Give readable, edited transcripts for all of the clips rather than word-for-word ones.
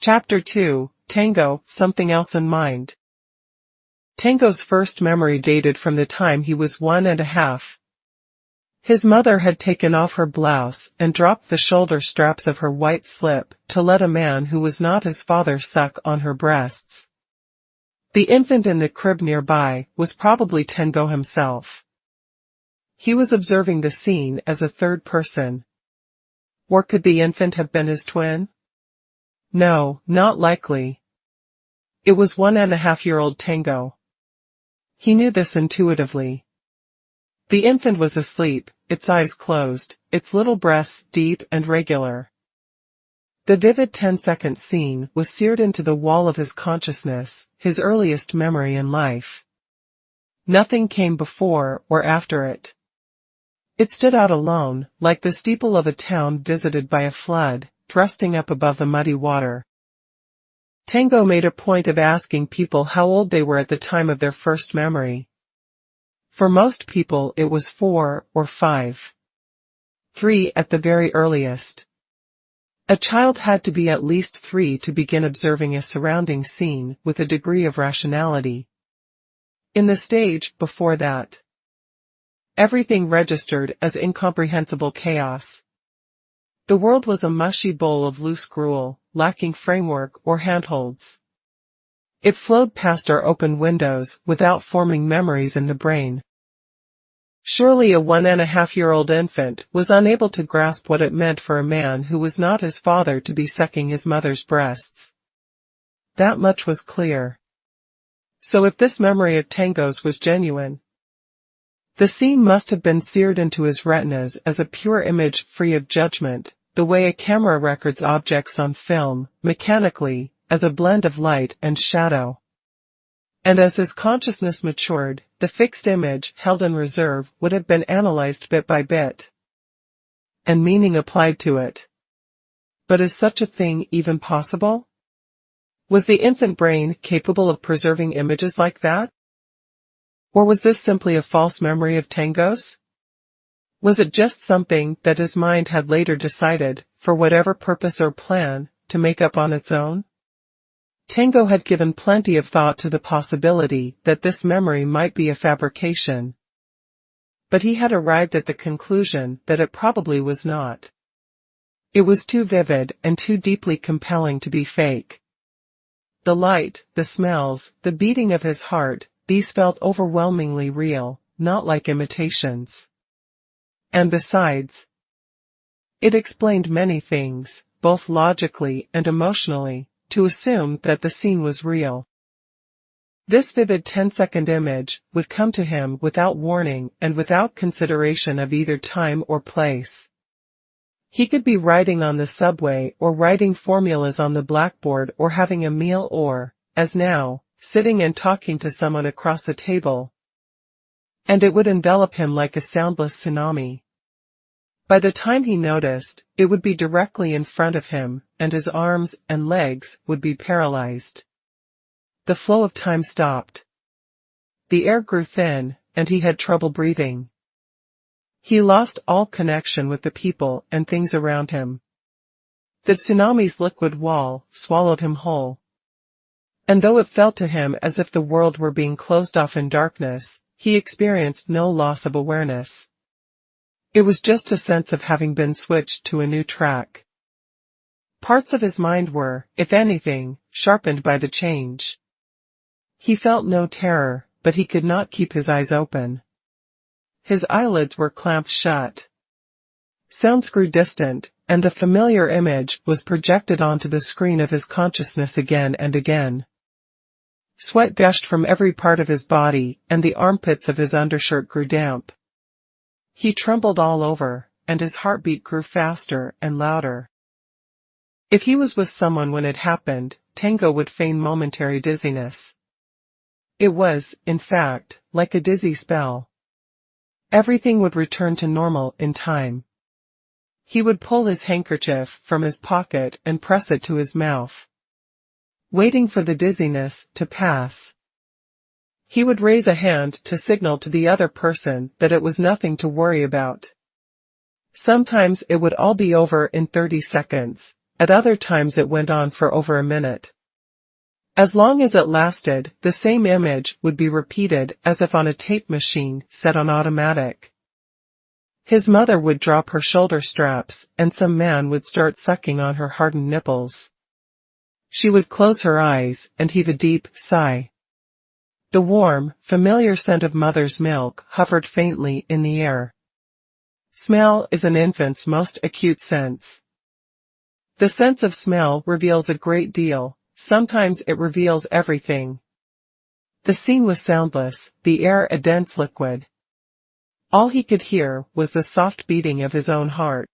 Chapter 2, Tango, Something Else in Mind. Tango's first memory dated from the time he was 1.5. His mother had taken off her blouse and dropped the shoulder straps of her white slip to let a man who was not his father suck on her breasts. The infant in the crib nearby was probably Tango himself. He was observing the scene as a third person. Or could the infant have been his twin? No, not likely. It was 1.5-year-old Tango. He knew this intuitively. The infant was asleep, its eyes closed, its little breaths deep and regular. The vivid 10-second scene was seared into the wall of his consciousness, his earliest memory in life. Nothing came before or after it. It stood out alone, like the steeple of a town visited by a flood, thrusting up above the muddy water. Tango made a point of asking people how old they were at the time of their first memory. For most people it was 4 or 5. 3 at the very earliest. A child had to be at least 3 to begin observing a surrounding scene with a degree of rationality. In the stage before that, everything registered as incomprehensible chaos. The world was a mushy bowl of loose gruel, lacking framework or handholds. It flowed past our open windows without forming memories in the brain. Surely a 1.5-year-old infant was unable to grasp what it meant for a man who was not his father to be sucking his mother's breasts. That much was clear. So if this memory of Tango's was genuine, the scene must have been seared into his retinas as a pure image free of judgment, the way a camera records objects on film, mechanically, as a blend of light and shadow. And as his consciousness matured, the fixed image held in reserve would have been analyzed bit by bit, and meaning applied to it. But is such a thing even possible? Was the infant brain capable of preserving images like that? Or was this simply a false memory of Tango's? Was it just something that his mind had later decided, for whatever purpose or plan, to make up on its own? Tango had given plenty of thought to the possibility that this memory might be a fabrication. But he had arrived at the conclusion that it probably was not. It was too vivid and too deeply compelling to be fake. The light, the smells, the beating of his heart, these felt overwhelmingly real, not like imitations. And besides, it explained many things, both logically and emotionally, to assume that the scene was real. This vivid 10-second image would come to him without warning and without consideration of either time or place. He could be riding on the subway or writing formulas on the blackboard or having a meal or, as now, sitting and talking to someone across a table. And it would envelop him like a soundless tsunami. By the time he noticed, it would be directly in front of him, and his arms and legs would be paralyzed. The flow of time stopped. The air grew thin, and he had trouble breathing. He lost all connection with the people and things around him. The tsunami's liquid wall swallowed him whole. And though it felt to him as if the world were being closed off in darkness, he experienced no loss of awareness. It was just a sense of having been switched to a new track. Parts of his mind were, if anything, sharpened by the change. He felt no terror, but he could not keep his eyes open. His eyelids were clamped shut. Sounds grew distant, and the familiar image was projected onto the screen of his consciousness again and again. Sweat gushed from every part of his body, and the armpits of his undershirt grew damp. He trembled all over, and his heartbeat grew faster and louder. If he was with someone when it happened, Tango would feign momentary dizziness. It was, in fact, like a dizzy spell. Everything would return to normal in time. He would pull his handkerchief from his pocket and press it to his mouth, waiting for the dizziness to pass. He would raise a hand to signal to the other person that it was nothing to worry about. Sometimes it would all be over in 30 seconds, At other times it went on for over a minute. As long as it lasted, the same image would be repeated as if on a tape machine set on automatic. His mother would drop her shoulder straps, and some man would start sucking on her hardened nipples. She would close her eyes and heave a deep sigh. The warm, familiar scent of mother's milk hovered faintly in the air. Smell is an infant's most acute sense. The sense of smell reveals a great deal, sometimes it reveals everything. The scene was soundless, the air a dense liquid. All he could hear was the soft beating of his own heart.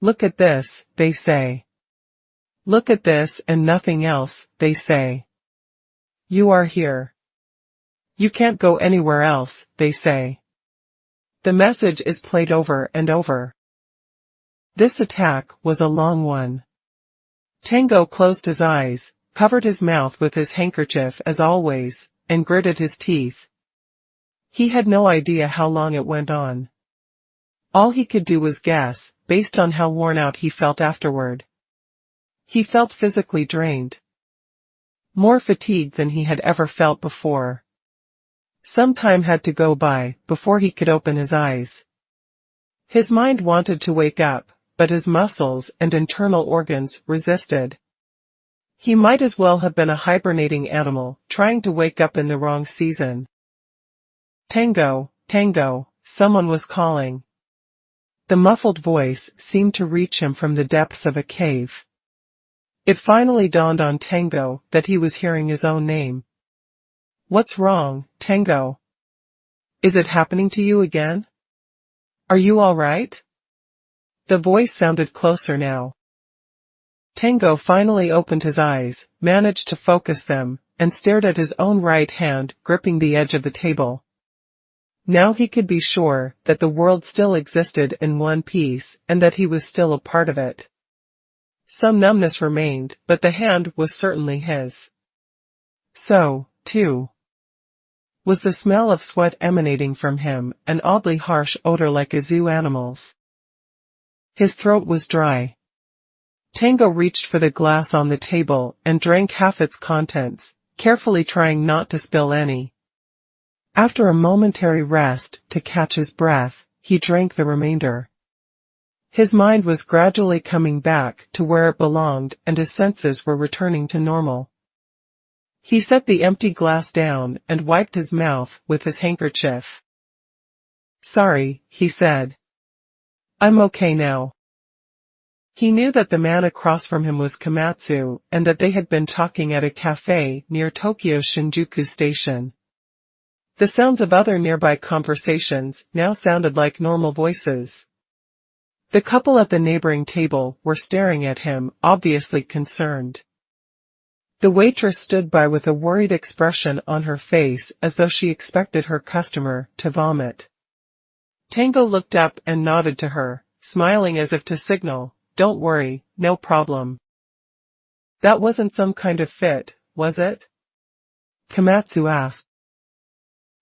Look at this, they say. Look at this and nothing else, they say. You are here. You can't go anywhere else, they say. The message is played over and over. This attack was a long one. Tango closed his eyes, covered his mouth with his handkerchief as always, and gritted his teeth. He had no idea how long it went on. All he could do was guess, based on how worn out he felt afterward. He felt physically drained. More fatigued than he had ever felt before. Some time had to go by before he could open his eyes. His mind wanted to wake up, but his muscles and internal organs resisted. He might as well have been a hibernating animal trying to wake up in the wrong season. Tango, Tango, someone was calling. The muffled voice seemed to reach him from the depths of a cave. It finally dawned on Tango that he was hearing his own name. What's wrong, Tango? Is it happening to you again? Are you all right? The voice sounded closer now. Tango finally opened his eyes, managed to focus them, and stared at his own right hand gripping the edge of the table. Now he could be sure that the world still existed in one piece and that he was still a part of it. Some numbness remained, but the hand was certainly his. So, too, was the smell of sweat emanating from him, an oddly harsh odor like a zoo animal's. His throat was dry. Tango reached for the glass on the table and drank half its contents, carefully trying not to spill any. After a momentary rest to catch his breath, he drank the remainder. His mind was gradually coming back to where it belonged and his senses were returning to normal. He set the empty glass down and wiped his mouth with his handkerchief. Sorry, he said. I'm okay now. He knew that the man across from him was Komatsu, and that they had been talking at a cafe near Tokyo's Shinjuku station. The sounds of other nearby conversations now sounded like normal voices. The couple at the neighboring table were staring at him, obviously concerned. The waitress stood by with a worried expression on her face as though she expected her customer to vomit. Tango looked up and nodded to her, smiling as if to signal, "Don't worry, no problem." That wasn't some kind of fit, was it? Komatsu asked.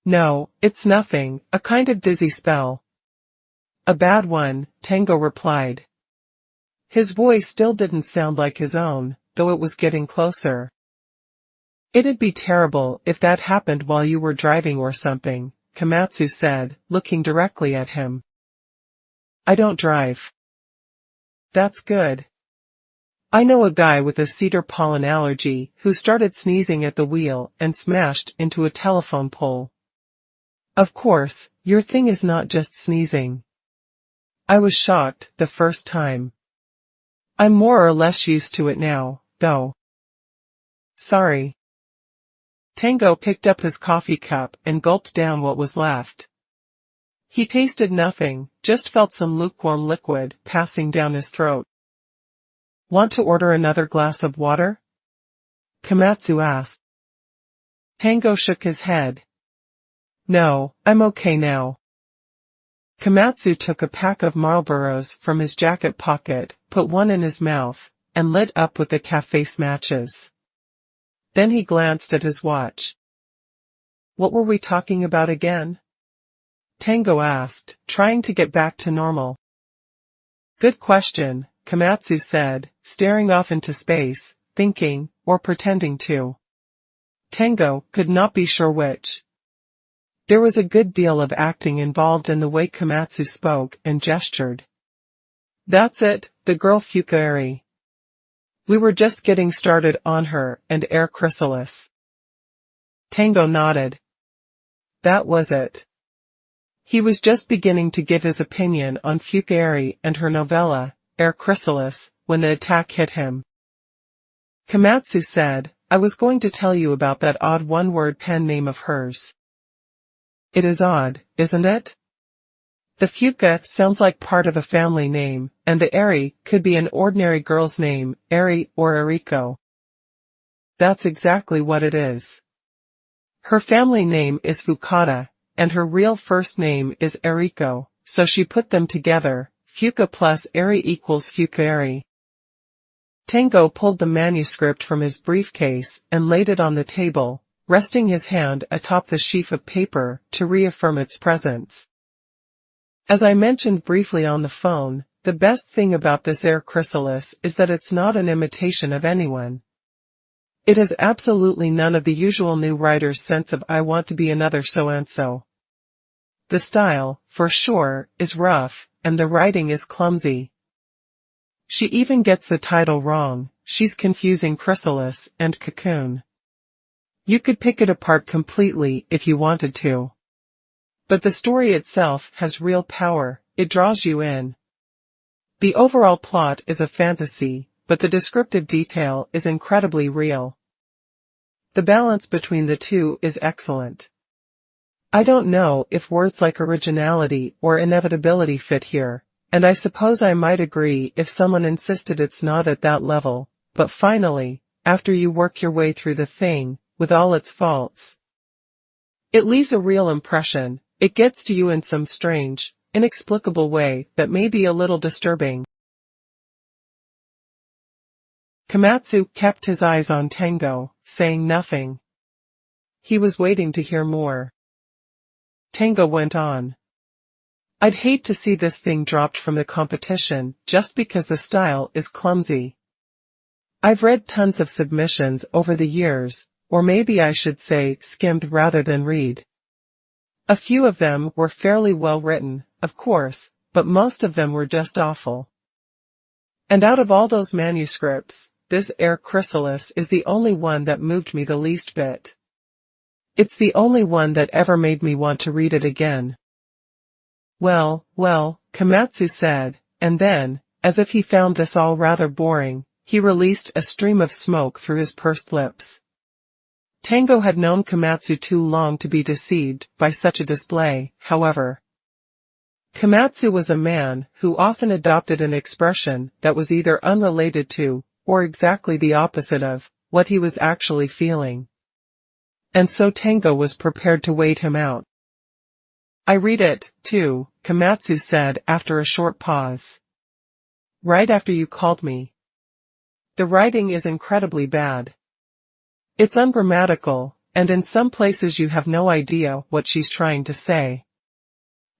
No, it's nothing, a kind of dizzy spell. A bad one, Tango replied. His voice still didn't sound like his own, though it was getting closer. It'd be terrible if that happened while you were driving or something, Komatsu said, looking directly at him. I don't drive. That's good. I know a guy with a cedar pollen allergy who started sneezing at the wheel and smashed into a telephone pole. Of course, your thing is not just sneezing. I was shocked the first time. I'm more or less used to it now, though. Sorry. Tango picked up his coffee cup and gulped down what was left. He tasted nothing, just felt some lukewarm liquid passing down his throat. Want to order another glass of water? Komatsu asked. Tango shook his head. No, I'm okay now. Komatsu took a pack of Marlboros from his jacket pocket, put one in his mouth, and lit up with the cafe's matches. Then he glanced at his watch. What were we talking about again? Tango asked, trying to get back to normal. Good question, Komatsu said, staring off into space, thinking, or pretending to. Tango could not be sure which. There was a good deal of acting involved in the way Komatsu spoke and gestured. That's it, the girl Fukaeri. We were just getting started on her and Air Chrysalis. Tango nodded. That was it. He was just beginning to give his opinion on Fukaeri and her novella, Air Chrysalis, when the attack hit him. Komatsu said, I was going to tell you about that odd one-word pen name of hers. It is odd, isn't it? The Fuka sounds like part of a family name, and the Eri could be an ordinary girl's name, Eri or Eriko. That's exactly what it is. Her family name is Fukada, and her real first name is Eriko, so she put them together, Fuka plus Eri equals Fukaeri. Tango pulled the manuscript from his briefcase and laid it on the table, resting his hand atop the sheaf of paper to reaffirm its presence. As I mentioned briefly on the phone, the best thing about this Air Chrysalis is that it's not an imitation of anyone. It has absolutely none of the usual new writer's sense of I want to be another so-and-so. The style, for sure, is rough, and the writing is clumsy. She even gets the title wrong, she's confusing chrysalis and cocoon. You could pick it apart completely if you wanted to. But the story itself has real power, it draws you in. The overall plot is a fantasy, but the descriptive detail is incredibly real. The balance between the two is excellent. I don't know if words like originality or inevitability fit here, and I suppose I might agree if someone insisted it's not at that level, but finally, after you work your way through the thing, with all its faults, it leaves a real impression. It gets to you in some strange, inexplicable way that may be a little disturbing. Komatsu kept his eyes on Tango, saying nothing. He was waiting to hear more. Tango went on. I'd hate to see this thing dropped from the competition just because the style is clumsy. I've read tons of submissions over the years, or maybe I should say skimmed rather than read. A few of them were fairly well written, of course, but most of them were just awful. And out of all those manuscripts, this Air Chrysalis is the only one that moved me the least bit. It's the only one that ever made me want to read it again. Well, Komatsu said, and then, as if he found this all rather boring, he released a stream of smoke through his pursed lips. Tango had known Komatsu too long to be deceived by such a display, however. Komatsu was a man who often adopted an expression that was either unrelated to, or exactly the opposite of, what he was actually feeling. And so Tango was prepared to wait him out. I read it, too, Komatsu said after a short pause. Right after you called me. The writing is incredibly bad. It's ungrammatical, and in some places you have no idea what she's trying to say.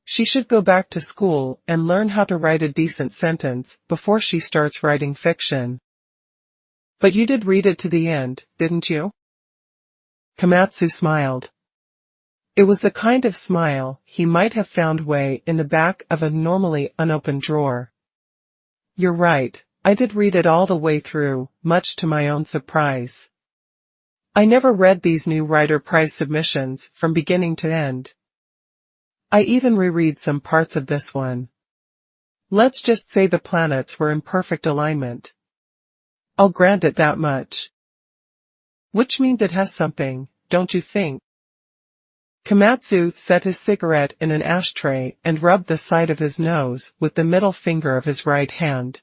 She should go back to school and learn how to write a decent sentence before she starts writing fiction. But you did read it to the end, didn't you? Komatsu smiled. It was the kind of smile he might have found way in the back of a normally unopened drawer. You're right, I did read it all the way through, much to my own surprise. I never read these new writer prize submissions from beginning to end. I even reread some parts of this one. Let's just say the planets were in perfect alignment. I'll grant it that much. Which means it has something, don't you think? Komatsu set his cigarette in an ashtray and rubbed the side of his nose with the middle finger of his right hand.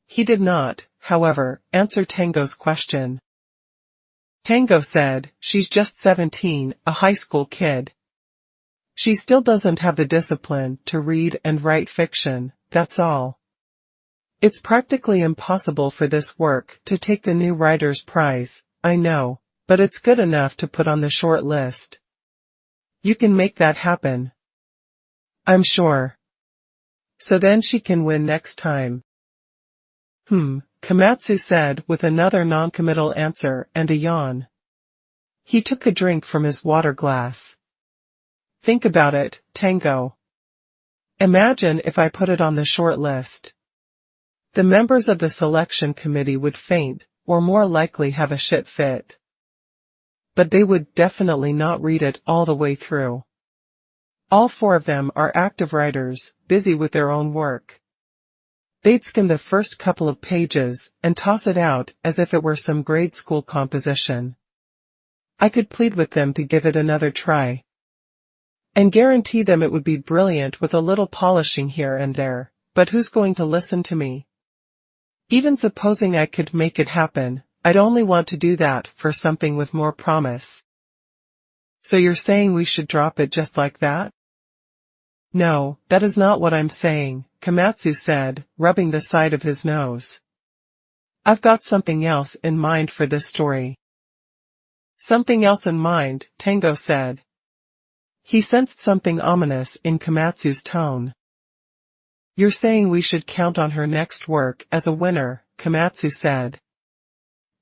He did not, however, answer Tango's question. Tango said, she's just 17, a high school kid. She still doesn't have the discipline to read and write fiction, that's all. It's practically impossible for this work to take the new writer's prize, I know, but it's good enough to put on the short list. You can make that happen. I'm sure. So then she can win next time. Komatsu said with another non-committal answer and a yawn. He took a drink from his water glass. Think about it, Tango. Imagine if I put it on the short list. The members of the selection committee would faint, or more likely have a shit fit. But they would definitely not read it all the way through. All four of them are active writers, busy with their own work. They'd skim the first couple of pages and toss it out as if it were some grade school composition. I could plead with them to give it another try. And guarantee them it would be brilliant with a little polishing here and there, but who's going to listen to me? Even supposing I could make it happen, I'd only want to do that for something with more promise. So you're saying we should drop it just like that? No, that is not what I'm saying, Komatsu said, rubbing the side of his nose. I've got something else in mind for this story. Something else in mind, Tango said. He sensed something ominous in Komatsu's tone. You're saying we should count on her next work as a winner, Komatsu said.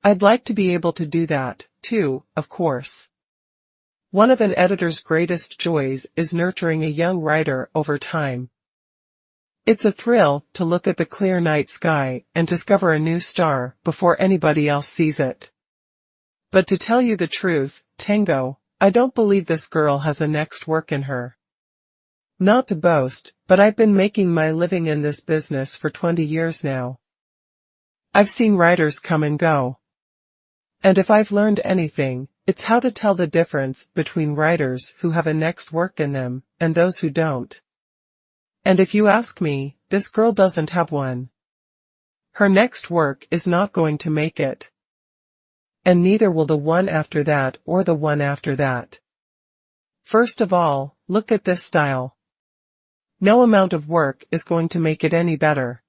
I'd like to be able to do that, too, of course. One of an editor's greatest joys is nurturing a young writer over time. It's a thrill to look at the clear night sky and discover a new star before anybody else sees it. But to tell you the truth, Tango, I don't believe this girl has a next work in her. Not to boast, but I've been making my living in this business for 20 years now. I've seen writers come and go. And if I've learned anything, it's how to tell the difference between writers who have a next work in them and those who don't. And if you ask me, this girl doesn't have one. Her next work is not going to make it. And neither will the one after that or the one after that. First of all, look at this style. No amount of work is going to make it any better.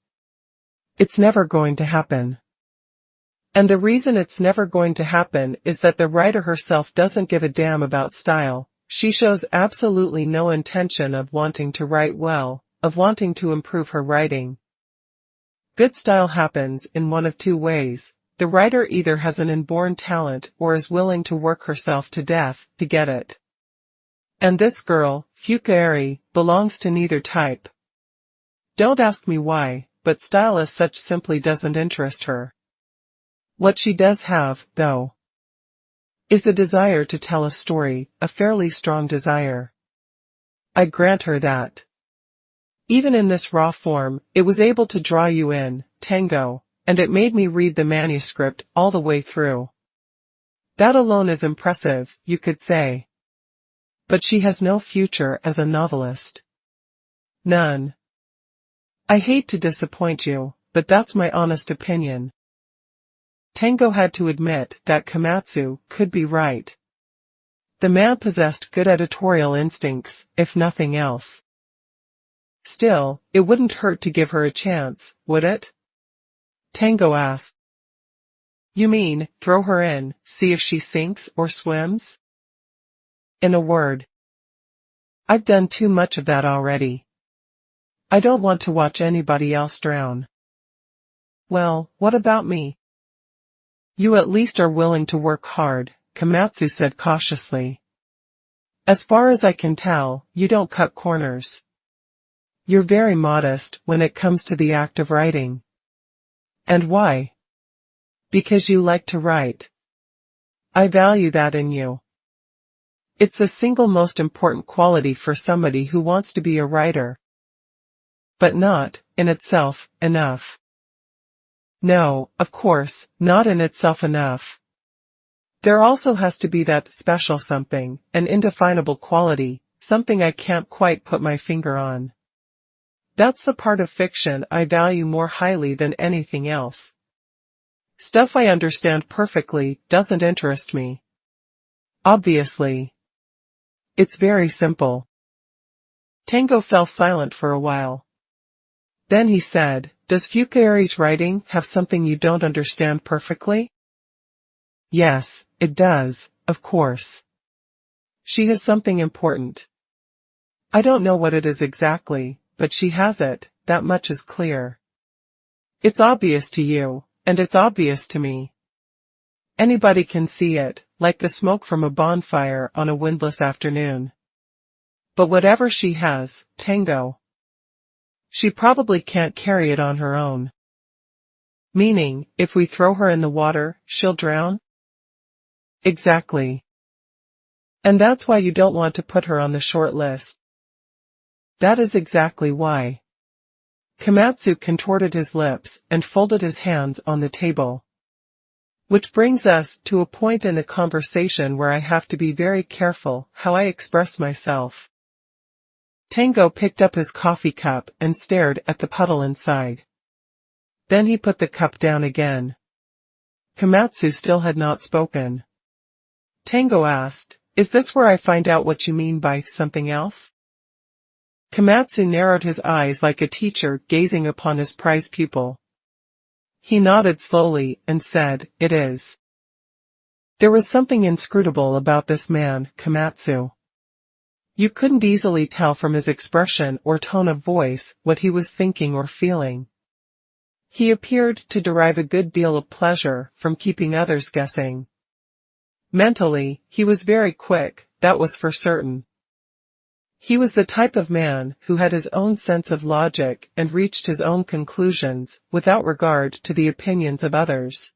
It's never going to happen. And the reason it's never going to happen is that the writer herself doesn't give a damn about style. She shows absolutely no intention of wanting to write well, of wanting to improve her writing. Good style happens in one of two ways. The writer either has an inborn talent or is willing to work herself to death to get it. And this girl, Fukaeri, belongs to neither type. Don't ask me why, but style as such simply doesn't interest her. What she does have, though, is the desire to tell a story, a fairly strong desire. I grant her that. Even in this raw form, it was able to draw you in, Tango, and it made me read the manuscript all the way through. That alone is impressive, you could say. But she has no future as a novelist. None. I hate to disappoint you, but that's my honest opinion. Tango had to admit that Komatsu could be right. The man possessed good editorial instincts, if nothing else. Still, it wouldn't hurt to give her a chance, would it? Tango asked. You mean, throw her in, see if she sinks or swims? In a word, I've done too much of that already. I don't want to watch anybody else drown. Well, what about me? You at least are willing to work hard, Komatsu said cautiously. As far as I can tell, you don't cut corners. You're very modest when it comes to the act of writing. And why? Because you like to write. I value that in you. It's the single most important quality for somebody who wants to be a writer. But not, in itself, enough. No, of course, not in itself enough. There also has to be that special something, an indefinable quality, something I can't quite put my finger on. That's the part of fiction I value more highly than anything else. Stuff I understand perfectly doesn't interest me. Obviously. It's very simple. Tango fell silent for a while. Then he said, does Fukaeri's writing have something you don't understand perfectly? Yes, it does, of course. She has something important. I don't know what it is exactly, but she has it, that much is clear. It's obvious to you, and it's obvious to me. Anybody can see it, like the smoke from a bonfire on a windless afternoon. But whatever she has, Tango, she probably can't carry it on her own. Meaning, if we throw her in the water, she'll drown? Exactly. And that's why you don't want to put her on the short list. That is exactly why. Komatsu contorted his lips and folded his hands on the table. Which brings us to a point in the conversation where I have to be very careful how I express myself. Tango picked up his coffee cup and stared at the puddle inside. Then he put the cup down again. Komatsu still had not spoken. Tango asked, "Is this where I find out what you mean by something else?" Komatsu narrowed his eyes like a teacher gazing upon his prize pupil. He nodded slowly and said, "It is." There was something inscrutable about this man, Komatsu. You couldn't easily tell from his expression or tone of voice what he was thinking or feeling. He appeared to derive a good deal of pleasure from keeping others guessing. Mentally, he was very quick, that was for certain. He was the type of man who had his own sense of logic and reached his own conclusions without regard to the opinions of others.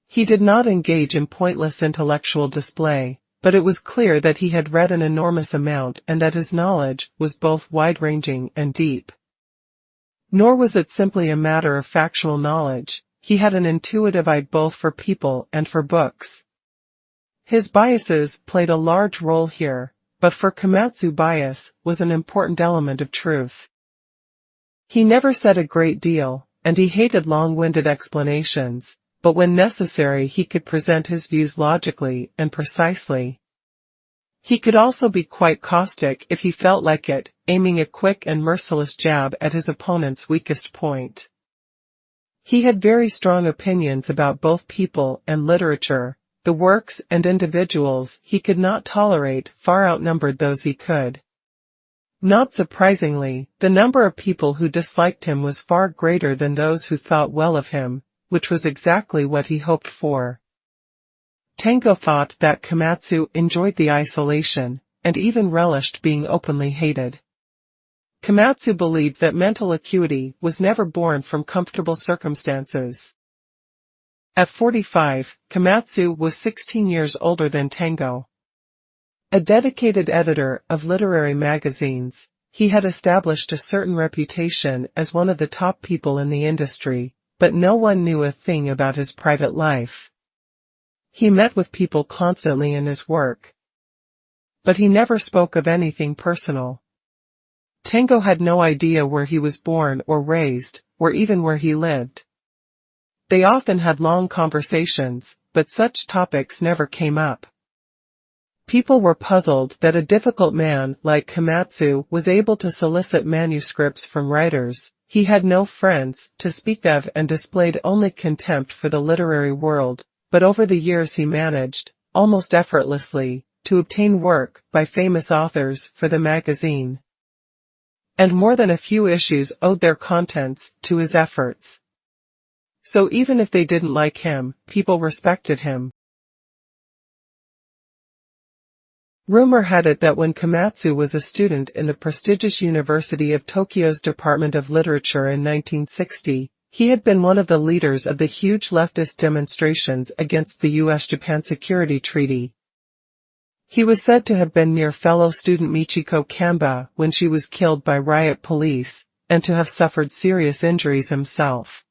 He did not engage in pointless intellectual display, but it was clear that he had read an enormous amount and that his knowledge was both wide-ranging and deep. Nor was it simply a matter of factual knowledge, he had an intuitive eye both for people and for books. His biases played a large role here, but for Komatsu bias was an important element of truth. He never said a great deal, and he hated long-winded explanations, but when necessary he could present his views logically and precisely. He could also be quite caustic if he felt like it, aiming a quick and merciless jab at his opponent's weakest point. He had very strong opinions about both people and literature. The works and individuals he could not tolerate far outnumbered those he could. Not surprisingly, the number of people who disliked him was far greater than those who thought well of him, which was exactly what he hoped for. Tango thought that Komatsu enjoyed the isolation, and even relished being openly hated. Komatsu believed that mental acuity was never born from comfortable circumstances. At 45, Komatsu was 16 years older than Tango. A dedicated editor of literary magazines, he had established a certain reputation as one of the top people in the industry, but no one knew a thing about his private life. He met with people constantly in his work, but he never spoke of anything personal. Tango had no idea where he was born or raised, or even where he lived. They often had long conversations, but such topics never came up. People were puzzled that a difficult man like Komatsu was able to solicit manuscripts from writers. He had no friends to speak of and displayed only contempt for the literary world, but over the years he managed, almost effortlessly, to obtain work by famous authors for the magazine. And more than a few issues owed their contents to his efforts. So even if they didn't like him, people respected him. Rumor had it that when Komatsu was a student in the prestigious University of Tokyo's Department of Literature in 1960, he had been one of the leaders of the huge leftist demonstrations against the U.S.-Japan Security Treaty. He was said to have been near fellow student Michiko Kamba when she was killed by riot police, and to have suffered serious injuries himself.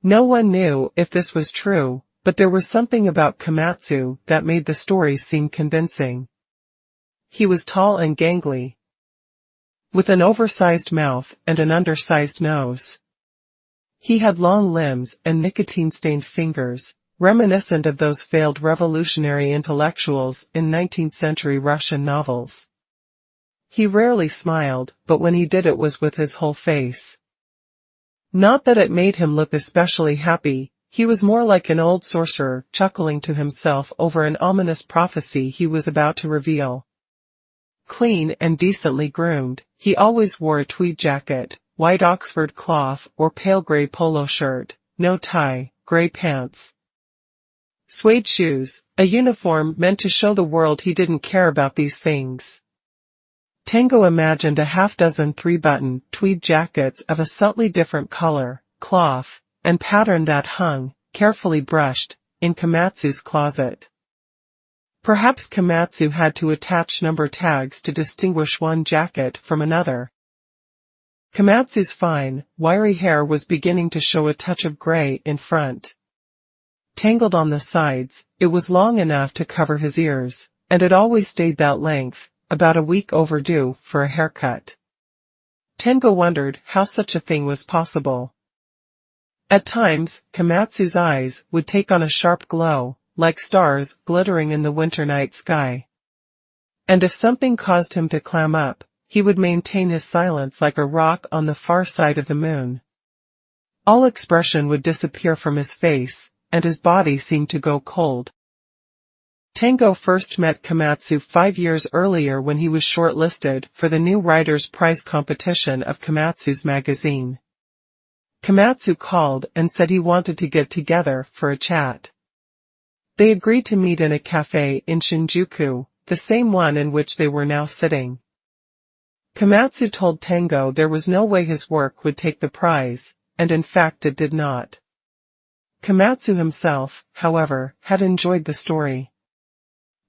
No one knew if this was true, but there was something about Komatsu that made the stories seem convincing. He was tall and gangly, with an oversized mouth and an undersized nose. He had long limbs and nicotine-stained fingers, reminiscent of those failed revolutionary intellectuals in 19th-century Russian novels. He rarely smiled, but when he did it was with his whole face. Not that it made him look especially happy, he was more like an old sorcerer chuckling to himself over an ominous prophecy he was about to reveal. Clean and decently groomed, he always wore a tweed jacket, white Oxford cloth or pale grey polo shirt, no tie, gray pants. Suede shoes, a uniform meant to show the world he didn't care about these things. Tango imagined a half-dozen three-button tweed jackets of a subtly different color, cloth, and pattern that hung, carefully brushed, in Komatsu's closet. Perhaps Komatsu had to attach number tags to distinguish one jacket from another. Komatsu's fine, wiry hair was beginning to show a touch of gray in front. Tangled on the sides, it was long enough to cover his ears, and it always stayed that length, about a week overdue for a haircut. Tango wondered how such a thing was possible. At times, Komatsu's eyes would take on a sharp glow, like stars glittering in the winter night sky. And if something caused him to clam up, he would maintain his silence like a rock on the far side of the moon. All expression would disappear from his face, and his body seemed to go cold. Tango first met Komatsu 5 years earlier when he was shortlisted for the new Writer's Prize competition of Komatsu's magazine. Komatsu called and said he wanted to get together for a chat. They agreed to meet in a cafe in Shinjuku, the same one in which they were now sitting. Komatsu told Tango there was no way his work would take the prize, and in fact it did not. Komatsu himself, however, had enjoyed the story.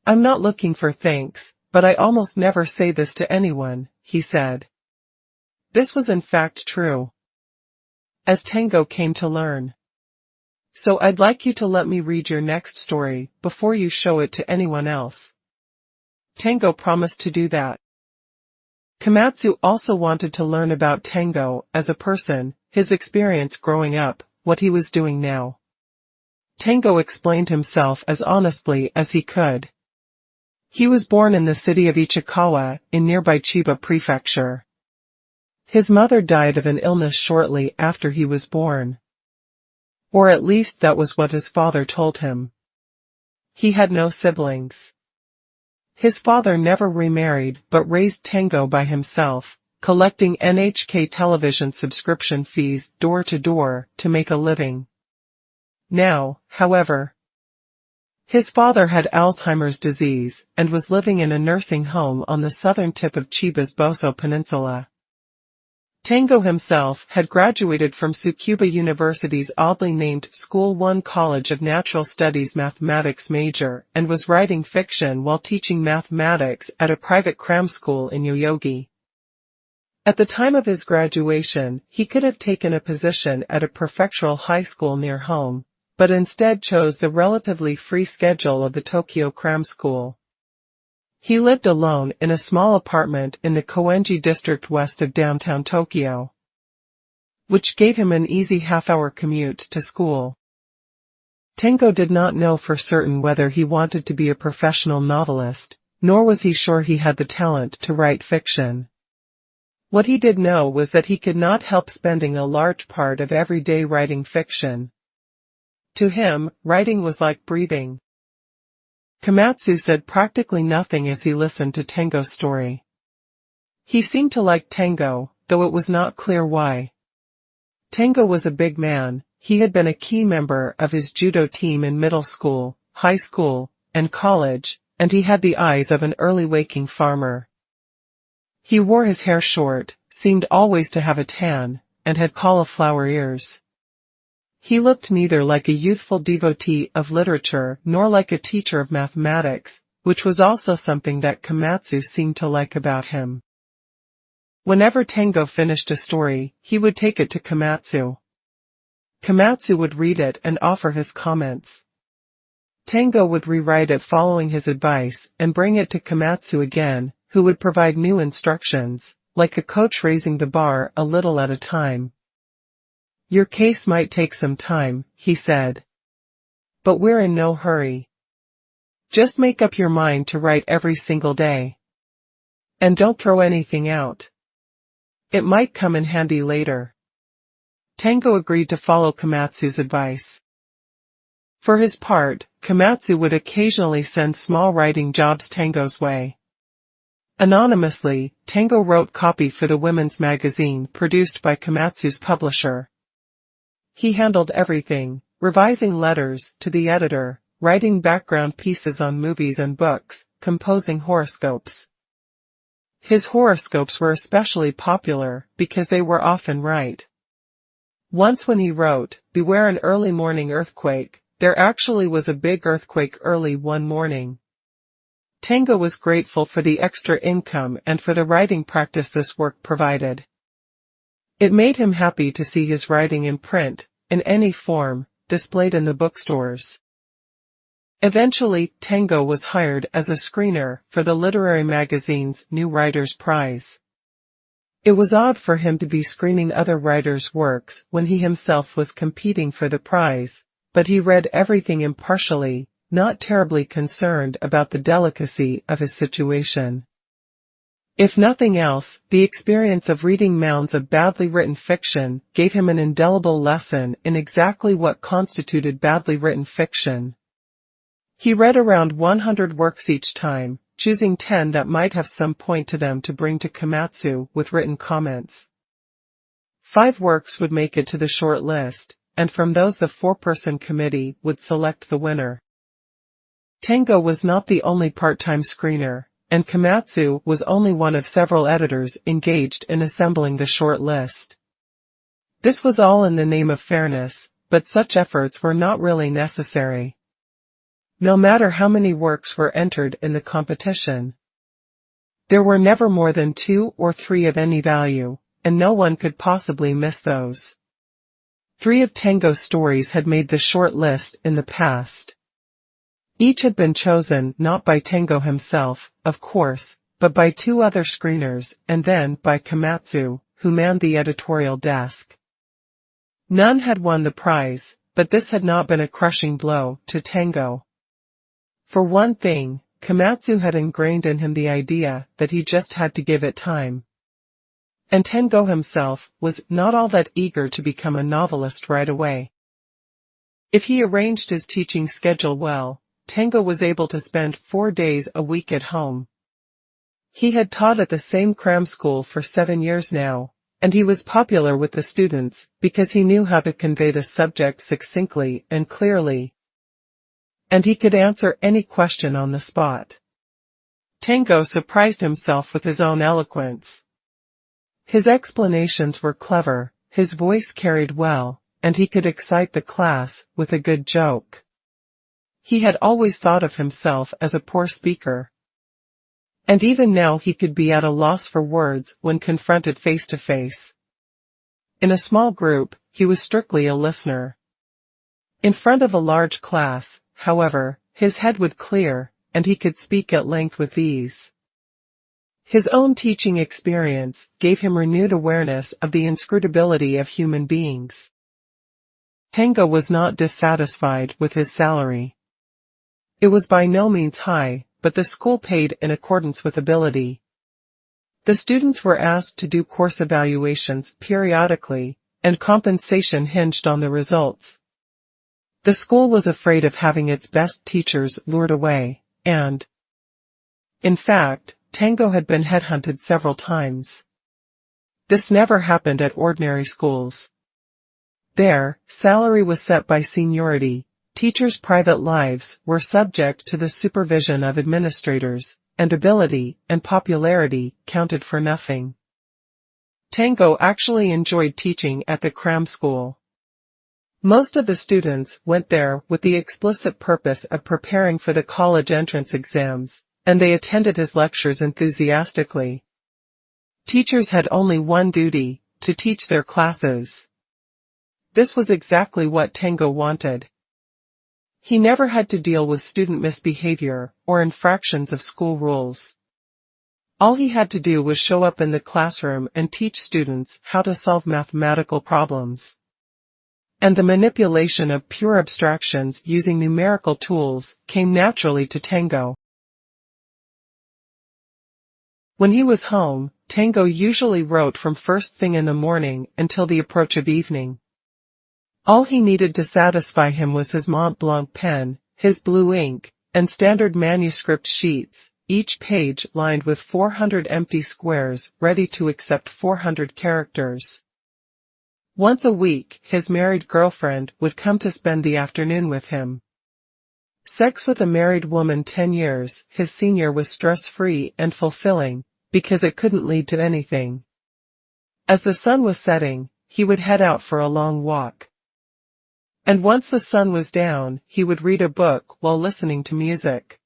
"I'm not looking for thanks, but I almost never say this to anyone," he said. This was in fact true, as Tango came to learn. "So I'd like you to let me read your next story before you show it to anyone else." Tango promised to do that. Komatsu also wanted to learn about Tango as a person, his experience growing up, what he was doing now. Tango explained himself as honestly as he could. He was born in the city of Ichikawa, in nearby Chiba Prefecture. His mother died of an illness shortly after he was born. Or at least that was what his father told him. He had no siblings. His father never remarried but raised Tango by himself, collecting NHK television subscription fees door to door to make a living. Now, however, his father had Alzheimer's disease and was living in a nursing home on the southern tip of Chiba's Boso Peninsula. Tango himself had graduated from Tsukuba University's oddly named School 1 College of Natural Studies mathematics major and was writing fiction while teaching mathematics at a private cram school in Yoyogi. At the time of his graduation, he could have taken a position at a prefectural high school near home, but instead chose the relatively free schedule of the Tokyo cram school. He lived alone in a small apartment in the Koenji district west of downtown Tokyo, which gave him an easy half-hour commute to school. Tango did not know for certain whether he wanted to be a professional novelist, nor was he sure he had the talent to write fiction. What he did know was that he could not help spending a large part of every day writing fiction. To him, writing was like breathing. Komatsu said practically nothing as he listened to Tango's story. He seemed to like Tango, though it was not clear why. Tango was a big man, he had been a key member of his judo team in middle school, high school, and college, and he had the eyes of an early waking farmer. He wore his hair short, seemed always to have a tan, and had cauliflower ears. He looked neither like a youthful devotee of literature nor like a teacher of mathematics, which was also something that Komatsu seemed to like about him. Whenever Tango finished a story, he would take it to Komatsu. Komatsu would read it and offer his comments. Tango would rewrite it following his advice and bring it to Komatsu again, who would provide new instructions, like a coach raising the bar a little at a time. "Your case might take some time," he said. "But we're in no hurry. Just make up your mind to write every single day. And don't throw anything out. It might come in handy later." Tango agreed to follow Komatsu's advice. For his part, Komatsu would occasionally send small writing jobs Tango's way. Anonymously, Tango wrote copy for the women's magazine produced by Komatsu's publisher. He handled everything, revising letters to the editor, writing background pieces on movies and books, composing horoscopes. His horoscopes were especially popular because they were often right. Once when he wrote, "Beware an early morning earthquake," there actually was a big earthquake early one morning. Tango was grateful for the extra income and for the writing practice this work provided. It made him happy to see his writing in print, in any form, displayed in the bookstores. Eventually, Tango was hired as a screener for the literary magazine's New Writers' Prize. It was odd for him to be screening other writers' works when he himself was competing for the prize, but he read everything impartially, not terribly concerned about the delicacy of his situation. If nothing else, the experience of reading mounds of badly written fiction gave him an indelible lesson in exactly what constituted badly written fiction. He read around 100 works each time, choosing 10 that might have some point to them to bring to Komatsu with written comments. 5 works would make it to the short list, and from those the 4-person committee would select the winner. Tango was not the only part-time screener, and Komatsu was only one of several editors engaged in assembling the short list. This was all in the name of fairness, but such efforts were not really necessary. No matter how many works were entered in the competition, there were never more than 2 or 3 of any value, and no one could possibly miss those. 3 of Tango's stories had made the short list in the past. Each had been chosen not by Tango himself, of course, but by 2 other screeners and then by Komatsu, who manned the editorial desk. None had won the prize, but this had not been a crushing blow to Tango. For one thing, Komatsu had ingrained in him the idea that he just had to give it time. And Tango himself was not all that eager to become a novelist right away. If he arranged his teaching schedule well, Tango was able to spend 4 days a week at home. He had taught at the same cram school for 7 years now, and he was popular with the students because he knew how to convey the subject succinctly and clearly. And he could answer any question on the spot. Tango surprised himself with his own eloquence. His explanations were clever, his voice carried well, and he could excite the class with a good joke. He had always thought of himself as a poor speaker. And even now he could be at a loss for words when confronted face to face. In a small group, he was strictly a listener. In front of a large class, however, his head would clear, and he could speak at length with ease. His own teaching experience gave him renewed awareness of the inscrutability of human beings. Tango was not dissatisfied with his salary. It was by no means high, but the school paid in accordance with ability. The students were asked to do course evaluations periodically, and compensation hinged on the results. The school was afraid of having its best teachers lured away, and, in fact, Tango had been headhunted several times. This never happened at ordinary schools. There, salary was set by seniority, teachers' private lives were subject to the supervision of administrators, and ability and popularity counted for nothing. Tango actually enjoyed teaching at the cram school. Most of the students went there with the explicit purpose of preparing for the college entrance exams, and they attended his lectures enthusiastically. Teachers had only one duty, to teach their classes. This was exactly what Tango wanted. He never had to deal with student misbehavior or infractions of school rules. All he had to do was show up in the classroom and teach students how to solve mathematical problems. And the manipulation of pure abstractions using numerical tools came naturally to Tango. When he was home, Tango usually wrote from first thing in the morning until the approach of evening. All he needed to satisfy him was his Mont Blanc pen, his blue ink, and standard manuscript sheets, each page lined with 400 empty squares ready to accept 400 characters. Once a week, his married girlfriend would come to spend the afternoon with him. Sex with a married woman 10 years his senior was stress-free and fulfilling, because it couldn't lead to anything. As the sun was setting, he would head out for a long walk. And once the sun was down, he would read a book while listening to music.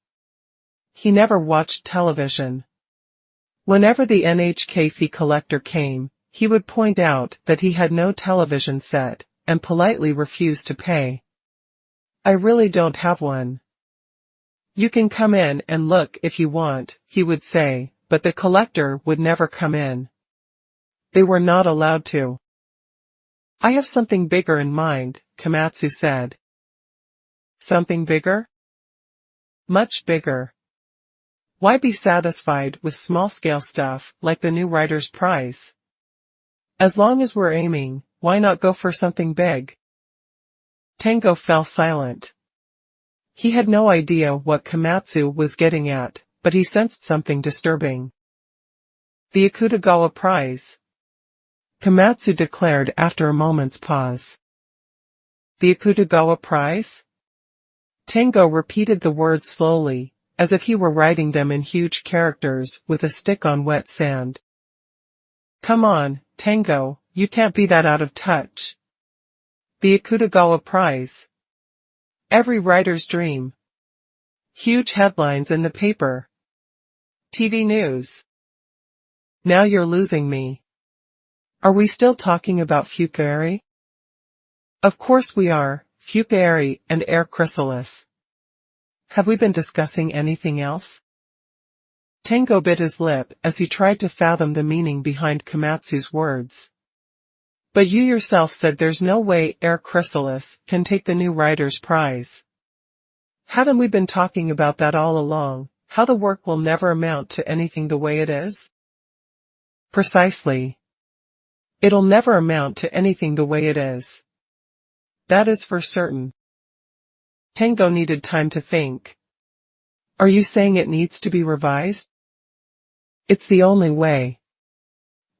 He never watched television. Whenever the NHK fee collector came, he would point out that he had no television set, and politely refuse to pay. "I really don't have one." "You can come in and look if you want," he would say, but the collector would never come in. They were not allowed to. "I have something bigger in mind," Komatsu said. "Something bigger?" "Much bigger. Why be satisfied with small-scale stuff like the new writer's prize? As long as we're aiming, why not go for something big?" Tango fell silent. He had no idea what Komatsu was getting at, but he sensed something disturbing. "The Akutagawa Prize," Komatsu declared after a moment's pause. "The Akutagawa Prize?" Tango repeated the words slowly, as if he were writing them in huge characters with a stick on wet sand. "Come on, Tango, you can't be that out of touch. The Akutagawa Prize. Every writer's dream. Huge headlines in the paper. TV news. Now you're losing me. Are we still talking about Fukaeri?" "Of course we are, Fukaeri and air chrysalis. Have we been discussing anything else?" Tango bit his lip as he tried to fathom the meaning behind Komatsu's words. "But you yourself said there's no way air chrysalis can take the new writer's prize. Haven't we been talking about that all along, how the work will never amount to anything the way it is?" "Precisely. It'll never amount to anything the way it is. That is for certain." Tango needed time to think. "Are you saying it needs to be revised?" "It's the only way.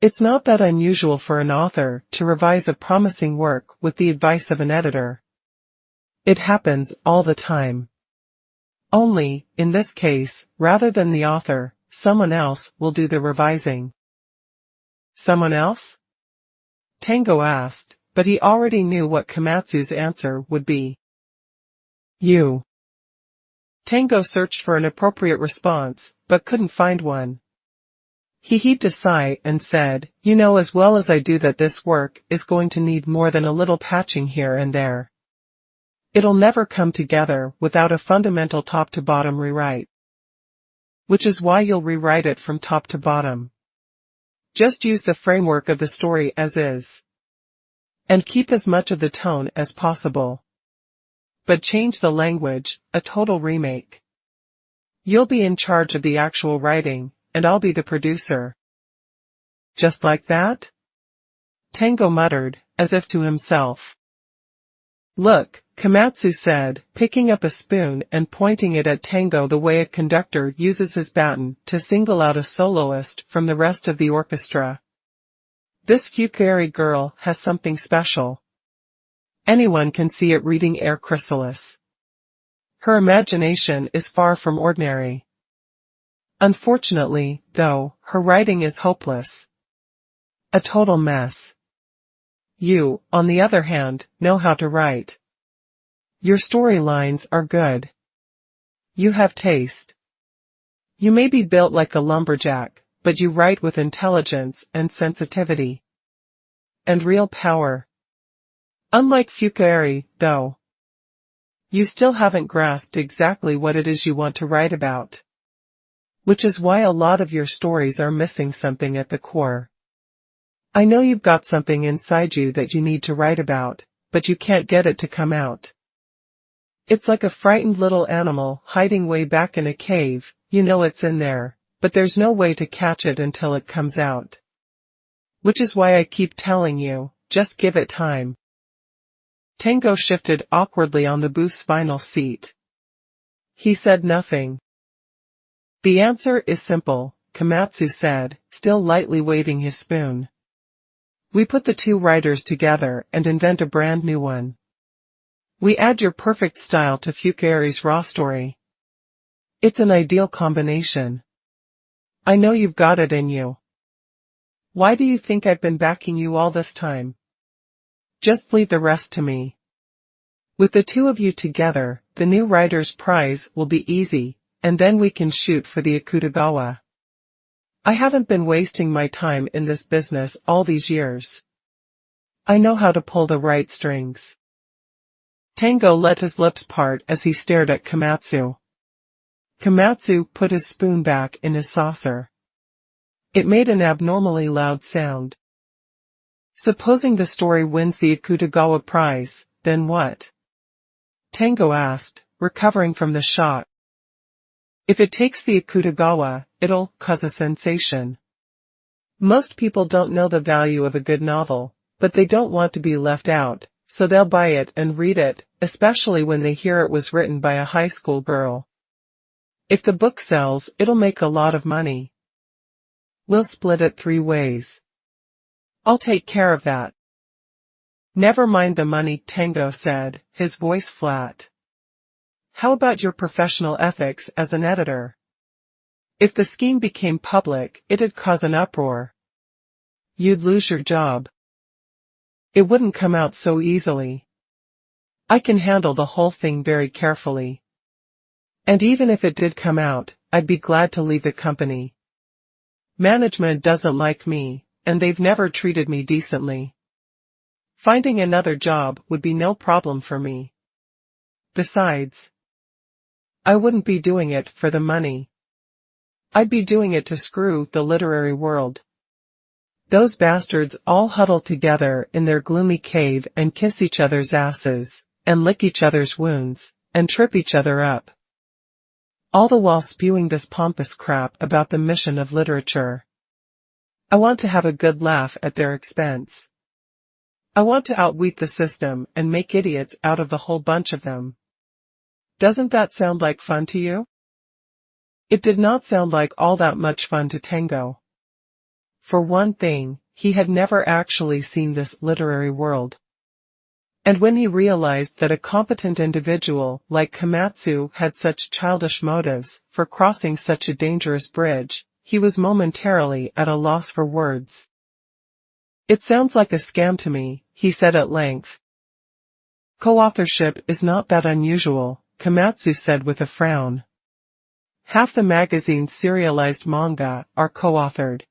It's not that unusual for an author to revise a promising work with the advice of an editor. It happens all the time. Only, in this case, rather than the author, someone else will do the revising." "Someone else?" Tango asked, but he already knew what Komatsu's answer would be. "You." Tango searched for an appropriate response, but couldn't find one. He heaved a sigh and said, "You know as well as I do that this work is going to need more than a little patching here and there. It'll never come together without a fundamental top-to-bottom rewrite. Which is why you'll rewrite it from top to bottom. Just use the framework of the story as is. And keep as much of the tone as possible. But change the language, a total remake. You'll be in charge of the actual writing, and I'll be the producer." "Just like that?" Tango muttered, as if to himself. "Look," Komatsu said, picking up a spoon and pointing it at Tango the way a conductor uses his baton to single out a soloist from the rest of the orchestra. "This Fukaeri girl has something special. Anyone can see it reading air chrysalis. Her imagination is far from ordinary. Unfortunately, though, her writing is hopeless. A total mess. You, on the other hand, know how to write. Your storylines are good. You have taste. You may be built like a lumberjack, but you write with intelligence and sensitivity. And real power. Unlike Fukaeri, though. You still haven't grasped exactly what it is you want to write about. Which is why a lot of your stories are missing something at the core. I know you've got something inside you that you need to write about, but you can't get it to come out. It's like a frightened little animal hiding way back in a cave. You know it's in there, but there's no way to catch it until it comes out. Which is why I keep telling you, just give it time." Tango shifted awkwardly on the booth's vinyl seat. He said nothing. "The answer is simple," Komatsu said, still lightly waving his spoon. We put the two writers together and invent a brand new one. We add your perfect style to Fukuyari's raw story. It's an ideal combination. I know you've got it in you. Why do you think I've been backing you all this time? Just leave the rest to me. With the two of you together, the new writer's prize will be easy, and then we can shoot for the Akutagawa. I haven't been wasting my time in this business all these years. I know how to pull the right strings. Tango let his lips part as he stared at Komatsu. Komatsu put his spoon back in his saucer. It made an abnormally loud sound. Supposing the story wins the Akutagawa prize, then what? Tango asked, recovering from the shock. If it takes the Akutagawa, it'll cause a sensation. Most people don't know the value of a good novel, but they don't want to be left out, so they'll buy it and read it, especially when they hear it was written by a high school girl. If the book sells, it'll make a lot of money. We'll split it 3 ways. I'll take care of that. Never mind the money, Tango said, his voice flat. How about your professional ethics as an editor? If the scheme became public, it'd cause an uproar. You'd lose your job. It wouldn't come out so easily. I can handle the whole thing very carefully. And even if it did come out, I'd be glad to leave the company. Management doesn't like me, and they've never treated me decently. Finding another job would be no problem for me. Besides, I wouldn't be doing it for the money. I'd be doing it to screw the literary world. Those bastards all huddle together in their gloomy cave and kiss each other's asses, and lick each other's wounds, and trip each other up. All the while spewing this pompous crap about the mission of literature. I want to have a good laugh at their expense. I want to outwit the system and make idiots out of the whole bunch of them. Doesn't that sound like fun to you? It did not sound like all that much fun to Tango. For one thing, he had never actually seen this literary world. And when he realized that a competent individual like Komatsu had such childish motives for crossing such a dangerous bridge, he was momentarily at a loss for words. It sounds like a scam to me, he said at length. Co-authorship is not that unusual, Komatsu said with a frown. Half the magazine's serialized manga are co-authored.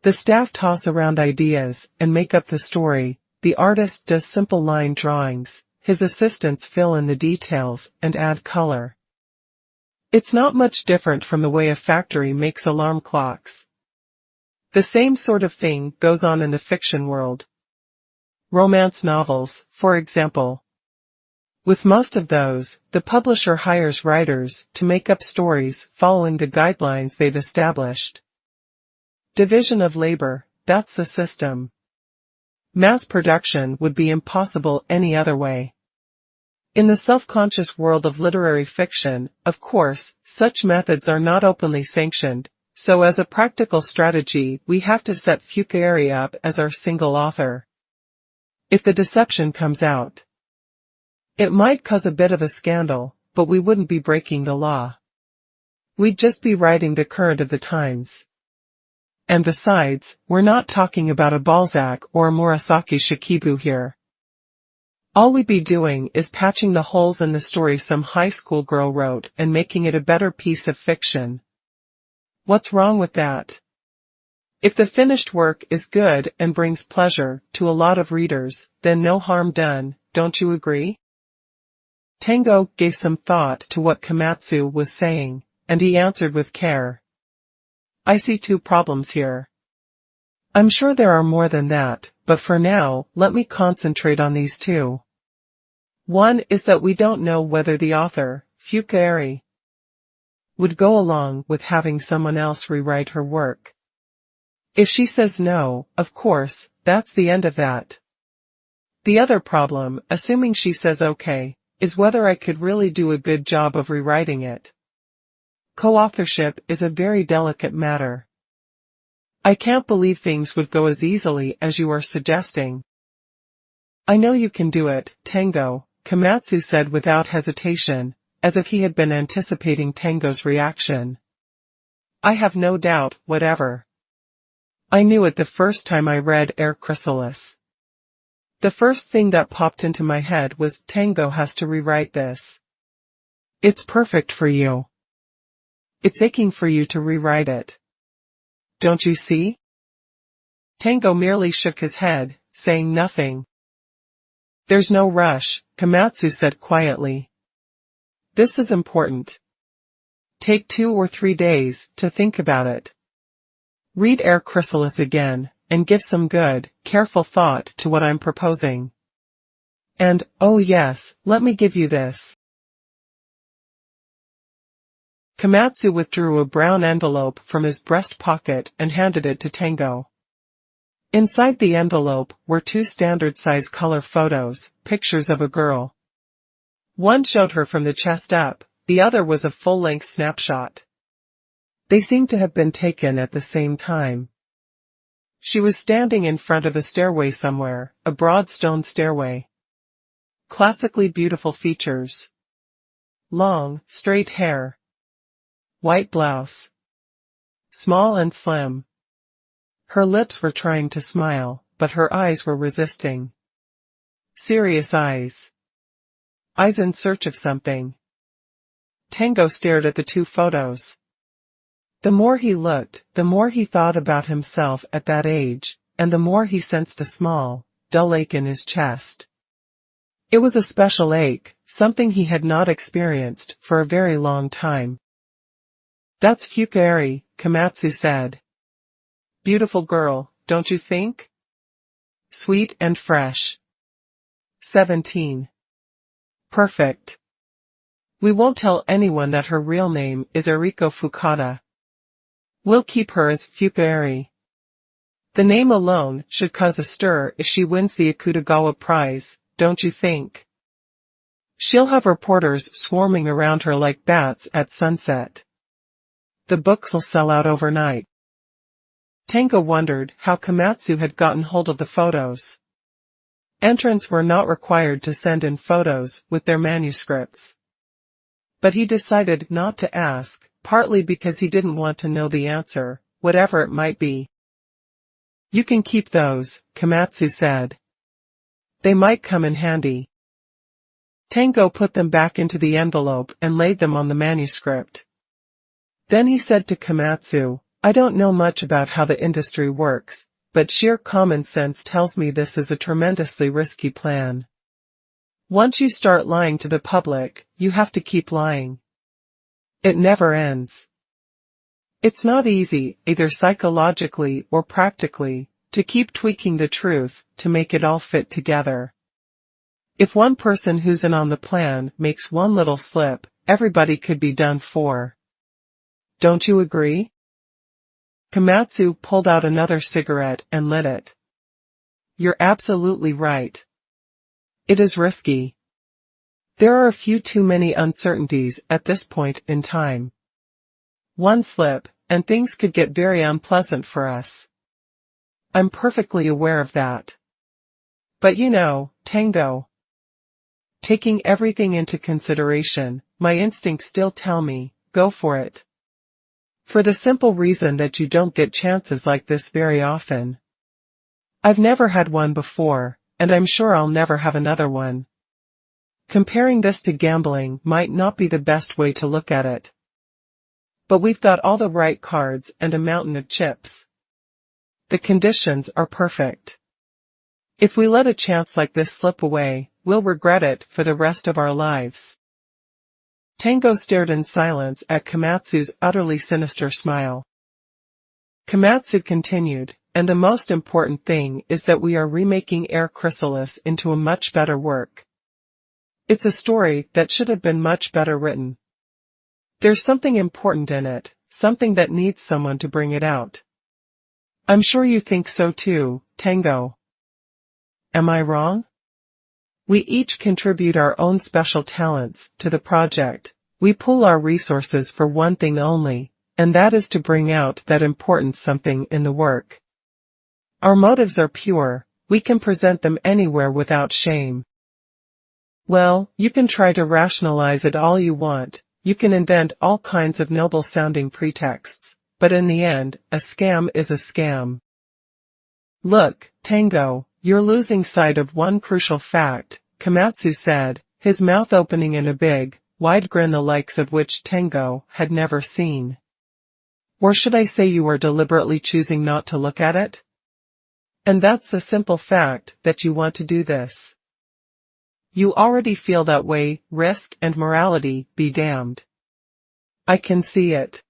The staff toss around ideas and make up the story, the artist does simple line drawings, his assistants fill in the details and add color. It's not much different from the way a factory makes alarm clocks. The same sort of thing goes on in the fiction world. Romance novels, for example. With most of those, the publisher hires writers to make up stories following the guidelines they've established. Division of labor, that's the system. Mass production would be impossible any other way. In the self-conscious world of literary fiction, of course, such methods are not openly sanctioned, so as a practical strategy we have to set Fukuyari up as our single author. If the deception comes out, it might cause a bit of a scandal, but we wouldn't be breaking the law. We'd just be riding the current of the times. And besides, we're not talking about a Balzac or a Murasaki Shikibu here. All we'd be doing is patching the holes in the story some high school girl wrote and making it a better piece of fiction. What's wrong with that? If the finished work is good and brings pleasure to a lot of readers, then no harm done, don't you agree? Tango gave some thought to what Komatsu was saying, and he answered with care. I see 2 problems here. I'm sure there are more than that, but for now, let me concentrate on these 2. One is that we don't know whether the author, Fukuyari, would go along with having someone else rewrite her work. If she says no, of course, that's the end of that. The other problem, assuming she says okay, is whether I could really do a good job of rewriting it. Co-authorship is a very delicate matter. I can't believe things would go as easily as you are suggesting. I know you can do it, Tango, Komatsu said without hesitation, as if he had been anticipating Tango's reaction. I have no doubt, whatever. I knew it the first time I read Air Chrysalis. The first thing that popped into my head was Tango has to rewrite this. It's perfect for you. It's aching for you to rewrite it. Don't you see? Tango merely shook his head, saying nothing. There's no rush, Komatsu said quietly. This is important. Take 2 or 3 days to think about it. Read Air Chrysalis again, and give some good, careful thought to what I'm proposing. And, oh yes, let me give you this. Komatsu withdrew a brown envelope from his breast pocket and handed it to Tango. Inside the envelope were 2 standard-size color photos, pictures of a girl. One showed her from the chest up, the other was a full-length snapshot. They seemed to have been taken at the same time. She was standing in front of a stairway somewhere, a broad stone stairway. Classically beautiful features. Long, straight hair. White blouse. Small and slim. Her lips were trying to smile, but her eyes were resisting. Serious eyes. Eyes in search of something. Tango stared at the 2 photos. The more he looked, the more he thought about himself at that age, and the more he sensed a small, dull ache in his chest. It was a special ache, something he had not experienced for a very long time. That's Fukaeri, Komatsu said. Beautiful girl, don't you think? Sweet and fresh. 17. Perfect. We won't tell anyone that her real name is Eriko Fukada. We'll keep her as Fukaeri. The name alone should cause a stir if she wins the Akutagawa Prize, don't you think? She'll have reporters swarming around her like bats at sunset. The books'll sell out overnight. Tango wondered how Komatsu had gotten hold of the photos. Entrants were not required to send in photos with their manuscripts. But he decided not to ask, partly because he didn't want to know the answer, whatever it might be. You can keep those, Komatsu said. They might come in handy. Tango put them back into the envelope and laid them on the manuscript. Then he said to Komatsu, I don't know much about how the industry works, but sheer common sense tells me this is a tremendously risky plan. Once you start lying to the public, you have to keep lying. It never ends. It's not easy, either psychologically or practically, to keep tweaking the truth to make it all fit together. If one person who's in on the plan makes one little slip, everybody could be done for. Don't you agree? Komatsu pulled out another cigarette and lit it. You're absolutely right. It is risky. There are a few too many uncertainties at this point in time. One slip, and things could get very unpleasant for us. I'm perfectly aware of that. But you know, Tango. Taking everything into consideration, my instincts still tell me, go for it. For the simple reason that you don't get chances like this very often. I've never had one before, and I'm sure I'll never have another one. Comparing this to gambling might not be the best way to look at it. But we've got all the right cards and a mountain of chips. The conditions are perfect. If we let a chance like this slip away, we'll regret it for the rest of our lives. Tango stared in silence at Komatsu's utterly sinister smile. Komatsu continued, and the most important thing is that we are remaking Air Chrysalis into a much better work. It's a story that should have been much better written. There's something important in it, something that needs someone to bring it out. I'm sure you think so too, Tango. Am I wrong? We each contribute our own special talents to the project. We pool our resources for one thing only, and that is to bring out that important something in the work. Our motives are pure, we can present them anywhere without shame. Well, you can try to rationalize it all you want, you can invent all kinds of noble-sounding pretexts, but in the end, a scam is a scam. Look, Tango, you're losing sight of one crucial fact, Komatsu said, his mouth opening in a big, wide grin the likes of which Tango had never seen. Or should I say you are deliberately choosing not to look at it? And that's the simple fact that you want to do this. You already feel that way, risk and morality be damned. I can see it.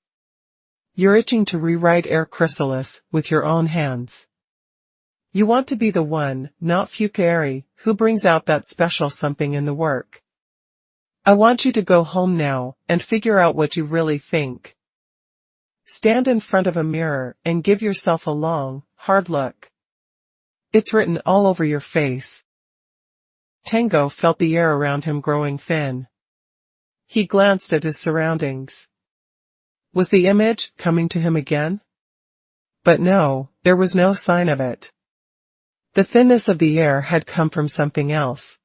You're itching to rewrite Air Chrysalis with your own hands. You want to be the one, not Fukari, who brings out that special something in the work. I want you to go home now and figure out what you really think. Stand in front of a mirror and give yourself a long, hard look. It's written all over your face. Tango felt the air around him growing thin. He glanced at his surroundings. Was the image coming to him again? But no, there was no sign of it. The thinness of the air had come from something else.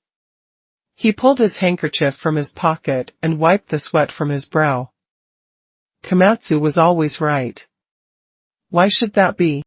He pulled his handkerchief from his pocket and wiped the sweat from his brow. Komatsu was always right. Why should that be?